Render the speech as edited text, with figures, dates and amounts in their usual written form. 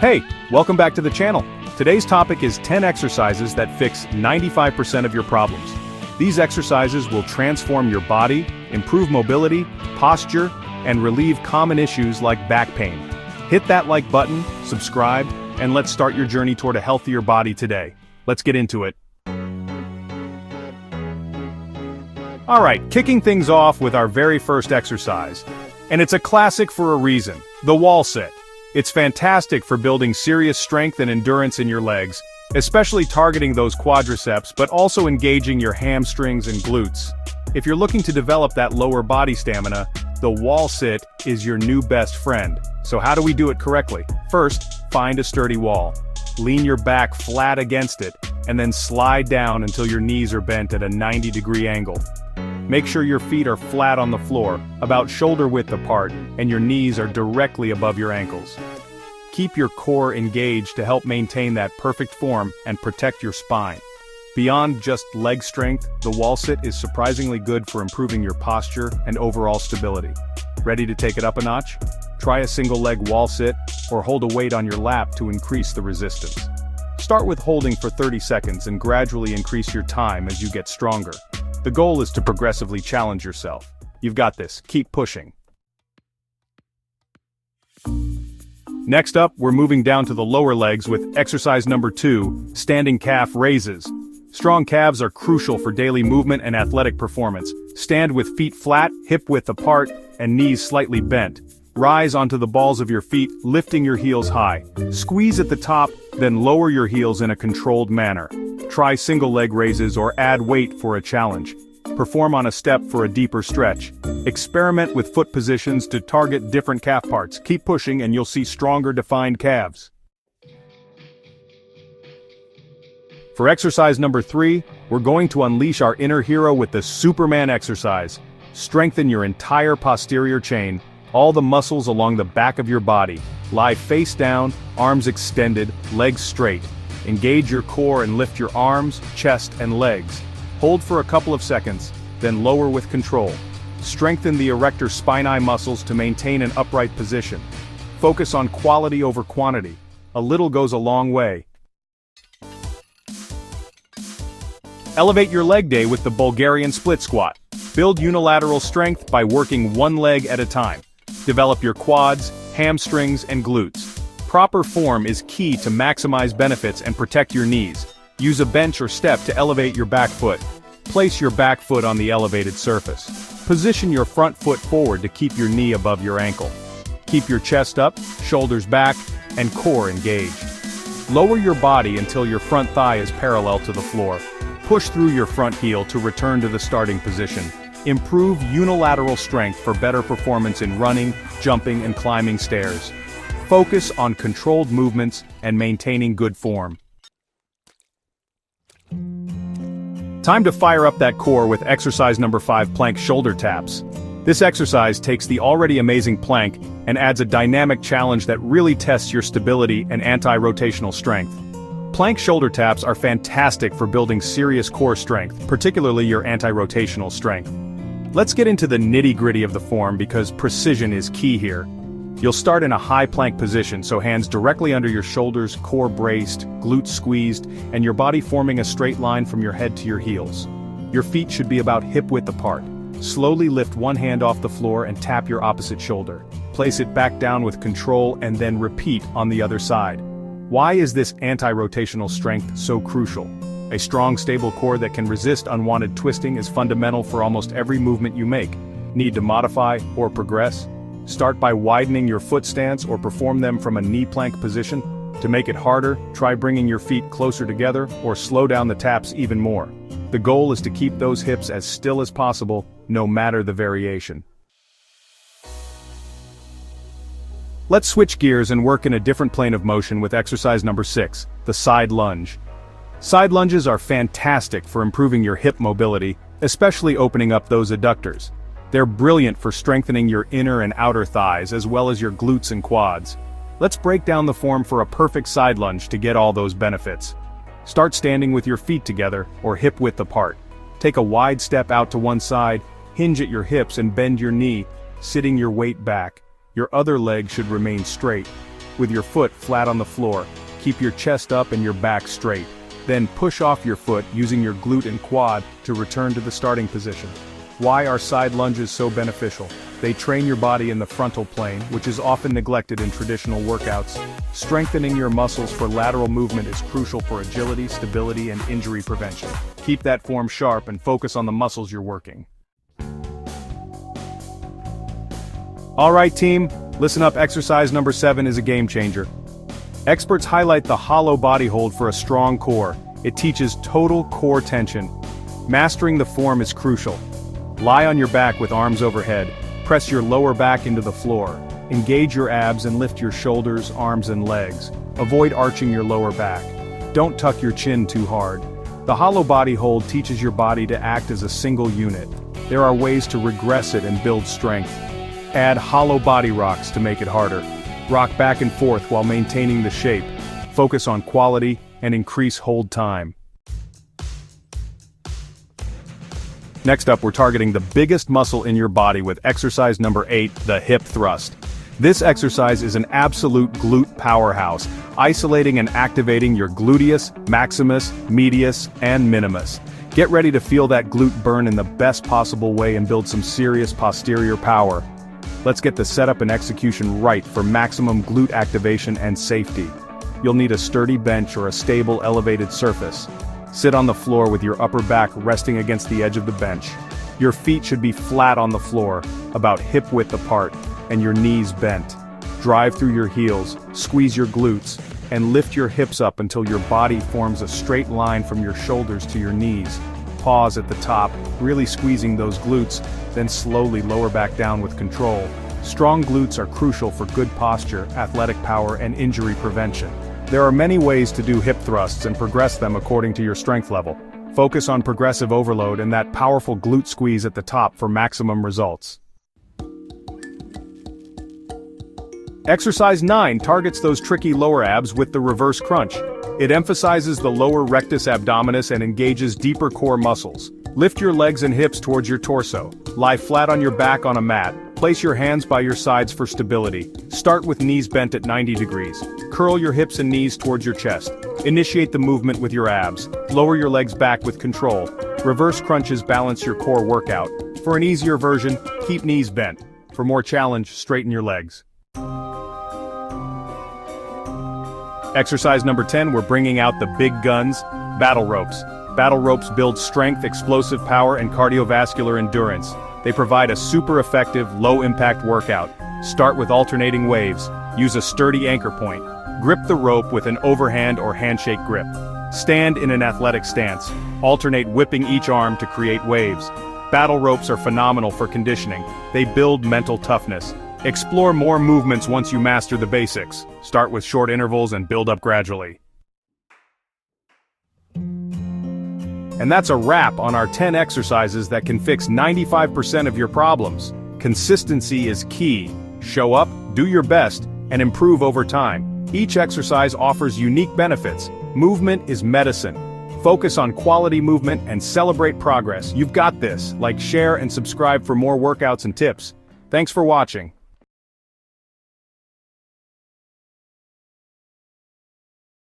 Hey, welcome back to the channel. Today's topic is 10 exercises that fix 95% of your problems. These exercises will transform your body, improve mobility, posture, and relieve common issues like back pain. Hit that like button, subscribe, and let's start your journey toward a healthier body today. Let's get into it. Alright, kicking things off with our very first exercise. And it's a classic for a reason, the wall sit. It's fantastic for building serious strength and endurance in your legs, especially targeting those quadriceps but also engaging your hamstrings and glutes. If you're looking to develop that lower body stamina, the wall sit is your new best friend. So how do we do it correctly? First, find a sturdy wall. Lean your back flat against it, and then slide down until your knees are bent at a 90-degree angle. Make sure your feet are flat on the floor, about shoulder width apart, and your knees are directly above your ankles. Keep your core engaged to help maintain that perfect form and protect your spine. Beyond just leg strength, the wall sit is surprisingly good for improving your posture and overall stability. Ready to take it up a notch? Try a single leg wall sit, or hold a weight on your lap to increase the resistance. Start with holding for 30 seconds and gradually increase your time as you get stronger. The goal is to progressively challenge yourself. You've got this, keep pushing. Next up, we're moving down to the lower legs with exercise number 2, standing calf raises. Strong calves are crucial for daily movement and athletic performance. Stand with feet flat, hip width apart, and knees slightly bent. Rise onto the balls of your feet, lifting your heels high. Squeeze at the top, then lower your heels in a controlled manner. Try single leg raises or add weight for a challenge. Perform on a step for a deeper stretch. Experiment with foot positions to target different calf parts. Keep pushing and you'll see stronger defined calves. For exercise number 3, we're going to unleash our inner hero with the Superman exercise. Strengthen your entire posterior chain, all the muscles along the back of your body. Lie face down, arms extended, legs straight. Engage your core and lift your arms, chest, and legs. Hold for a couple of seconds, then lower with control. Strengthen the erector spinae muscles to maintain an upright position. Focus on quality over quantity. A little goes a long way. Elevate your leg day with the Bulgarian split squat. Build unilateral strength by working one leg at a time. Develop your quads, hamstrings, and glutes. Proper form is key to maximize benefits and protect your knees. Use a bench or step to elevate your back foot. Place your back foot on the elevated surface. Position your front foot forward to keep your knee above your ankle. Keep your chest up, shoulders back, and core engaged. Lower your body until your front thigh is parallel to the floor. Push through your front heel to return to the starting position. Improve unilateral strength for better performance in running, jumping, and climbing stairs. Focus on controlled movements and maintaining good form. Time to fire up that core with exercise number 5, plank shoulder taps. This exercise takes the already amazing plank and adds a dynamic challenge that really tests your stability and anti-rotational strength. Plank shoulder taps are fantastic for building serious core strength, particularly your anti-rotational strength. Let's get into the nitty-gritty of the form because precision is key here. You'll start in a high plank position, so hands directly under your shoulders, core braced, glutes squeezed, and your body forming a straight line from your head to your heels. Your feet should be about hip width apart. Slowly lift one hand off the floor and tap your opposite shoulder. Place it back down with control and then repeat on the other side. Why is this anti-rotational strength so crucial? A strong, stable core that can resist unwanted twisting is fundamental for almost every movement you make. Need to modify or progress? Start by widening your foot stance or perform them from a knee plank position. To make it harder, try bringing your feet closer together or slow down the taps even more. The goal is to keep those hips as still as possible, no matter the variation. Let's switch gears and work in a different plane of motion with exercise number 6, the side lunge. Side lunges are fantastic for improving your hip mobility, especially opening up those adductors. They're brilliant for strengthening your inner and outer thighs as well as your glutes and quads. Let's break down the form for a perfect side lunge to get all those benefits. Start standing with your feet together or hip width apart. Take a wide step out to one side, hinge at your hips and bend your knee, sitting your weight back. Your other leg should remain straight. with your foot flat on the floor. Keep your chest up and your back straight. Then push off your foot using your glute and quad to return to the starting position. Why are side lunges so beneficial? They train your body in the frontal plane, which is often neglected in traditional workouts. Strengthening your muscles for lateral movement is crucial for agility, stability, and injury prevention. Keep that form sharp and focus on the muscles you're working. Alright team, listen up, exercise number 7 is a game changer. Experts highlight the hollow body hold for a strong core. It teaches total core tension. Mastering the form is crucial. Lie on your back with arms overhead. Press your lower back into the floor. Engage your abs and lift your shoulders, arms and legs. Avoid arching your lower back. Don't tuck your chin too hard. The hollow body hold teaches your body to act as a single unit. There are ways to regress it and build strength. Add hollow body rocks to make it harder. Rock back and forth while maintaining the shape. Focus on quality and increase hold time. Next up, we're targeting the biggest muscle in your body with exercise number 8, the hip thrust. This exercise is an absolute glute powerhouse, isolating and activating your gluteus, maximus, medius, and minimus. Get ready to feel that glute burn in the best possible way and build some serious posterior power. Let's get the setup and execution right for maximum glute activation and safety. You'll need a sturdy bench or a stable elevated surface. Sit on the floor with your upper back resting against the edge of the bench. Your feet should be flat on the floor, about hip width apart, and your knees bent. Drive through your heels, squeeze your glutes, and lift your hips up until your body forms a straight line from your shoulders to your knees. Pause at the top, really squeezing those glutes, then slowly lower back down with control. Strong glutes are crucial for good posture, athletic power, and injury prevention. There are many ways to do hip thrusts and progress them according to your strength level. Focus on progressive overload and that powerful glute squeeze at the top for maximum results. Exercise 9 targets those tricky lower abs with the reverse crunch. It emphasizes the lower rectus abdominis and engages deeper core muscles. Lift your legs and hips towards your torso. Lie flat on your back on a mat. Place your hands by your sides for stability. Start with knees bent at 90 degrees. Curl your hips and knees towards your chest. Initiate the movement with your abs. Lower your legs back with control. Reverse crunches balance your core workout. For an easier version, keep knees bent. For more challenge, straighten your legs. Exercise number 10, we're bringing out the big guns, battle ropes. Battle ropes build strength, explosive power, and cardiovascular endurance. They provide a super effective, low-impact workout. Start with alternating waves. Use a sturdy anchor point. Grip the rope with an overhand or handshake grip. Stand in an athletic stance. Alternate whipping each arm to create waves. Battle ropes are phenomenal for conditioning. They build mental toughness. Explore more movements once you master the basics. Start with short intervals and build up gradually. And that's a wrap on our 10 exercises that can fix 95% of your problems. Consistency is key. Show up, do your best, and improve over time. Each exercise offers unique benefits. Movement is medicine. Focus on quality movement and celebrate progress. You've got this. Like, share, and subscribe for more workouts and tips. Thanks for watching.